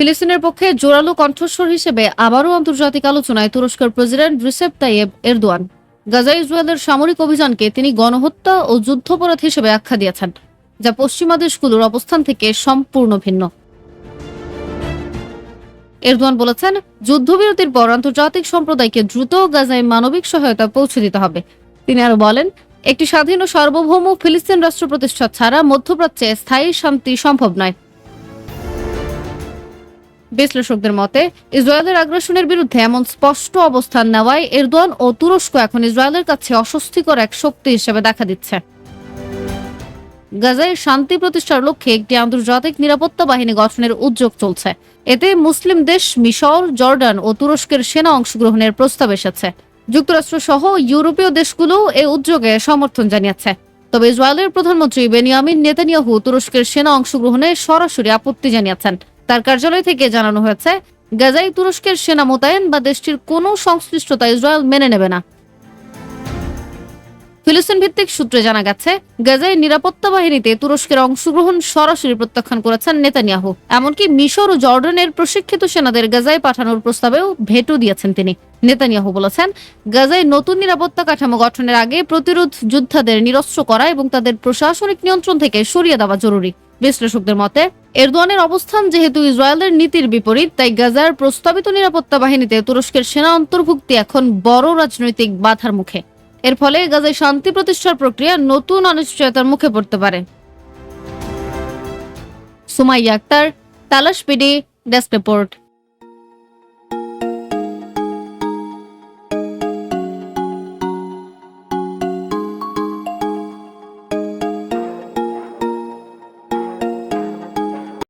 ফিলিস্তিনের পক্ষে জোরালো কণ্ঠস্বর হিসেবে আবারও আন্তর্জাতিক আলোচনায় তুরস্কের প্রেসিডেন্ট রিসেপ তাইয়েব এরদোয়ান। গাজায় ইসরায়েলের সামরিক অভিযানকে তিনি গণহত্যা ও যুদ্ধাপরাধ হিসেবে আখ্যা দিয়েছেন, যা পশ্চিমা দেশগুলোর অবস্থান থেকে সম্পূর্ণ ভিন্ন। এরদোয়ান বলেছেন, যুদ্ধবিরতির পর আন্তর্জাতিক সম্প্রদায়কে দ্রুত গাজায় মানবিক সহায়তা পৌঁছে দিতে হবে। তিনি আরো বলেন, একটি স্বাধীন ও সার্বভৌম ফিলিস্তিন রাষ্ট্র প্রতিষ্ঠা ছাড়া মধ্যপ্রাচ্যে স্থায়ী শান্তি সম্ভব নয়। বিশ্লেষকদের মতে, ইসরায়েলের আগ্রাসনের বিরুদ্ধে এমন স্পষ্ট অবস্থান নেওয়ায় এরদোয়ান ও তুরস্ক এখন ইসরায়েলের কাছে অস্বস্তিকর এক শক্তি হিসেবে দেখা দিচ্ছে। গাজায় শান্তি প্রতিষ্ঠার লক্ষ্যে একটি আন্তর্জাতিক নিরাপত্তা বাহিনী গঠনের উদ্যোগ চলছে। এতে মুসলিম দেশ মিশর, জর্ডান ও তুরস্কের সেনা অংশগ্রহণের প্রস্তাব এসেছে। যুক্তরাষ্ট্র সহ ইউরোপীয় দেশগুলোও এই উদ্যোগে সমর্থন জানিয়েছে। তবে ইসরায়েলের প্রধানমন্ত্রী বেনিয়ামিন নেতানিয়াহু তুরস্কের সেনা অংশগ্রহণে সরাসরি আপত্তি জানিয়েছেন। তার কার্যালয় থেকে জানানো হয়েছে, গাজায় তুরস্কের সেনা মোতায়েন বা দেশটির কোনো সংশ্লিষ্টতা ইসরায়েল মেনে নেবে না। ফিলিস্তিন ভিত্তিক সূত্রে জানা গেছে, গাজায় নিরাপত্তা বাহিনীতে তুরস্কের অংশগ্রহণ সরাসরি প্রত্যাখ্যান করেছেন নেতানিয়াহু। এমনকি মিশর ও জর্ডানের প্রশিক্ষিত সেনাদের গাজায় পাঠানোর প্রস্তাবেও ভেটো দিয়েছেন তিনি। নেতানিয়াহু বলেছেন, গাজায় নতুন নিরাপত্তা কাঠামো গঠনের আগে প্রতিরোধ যোদ্ধাদের নিরস্ত্র করা এবং তাদের প্রশাসনিক নিয়ন্ত্রণ থেকে সরিয়ে দেওয়া জরুরি। বিশ্লেষকদের মতে, এরদোয়ানের অবস্থান যেহেতু ইসরায়েলের নীতির বিপরীত, তাই গাজার প্রস্তাবিত নিরাপত্তা বাহিনীতে তুরস্কের সেনা অন্তর্ভুক্তি এখন বড় রাজনৈতিক বাধার মুখে। এর ফলে গাজায় শান্তি প্রতিষ্ঠার প্রক্রিয়া নতুন অনিশ্চয়তার মুখে পড়তে পারে। সুমাইয়া আক্তার, তালাশ পিডি, ডেস্ক রিপোর্ট।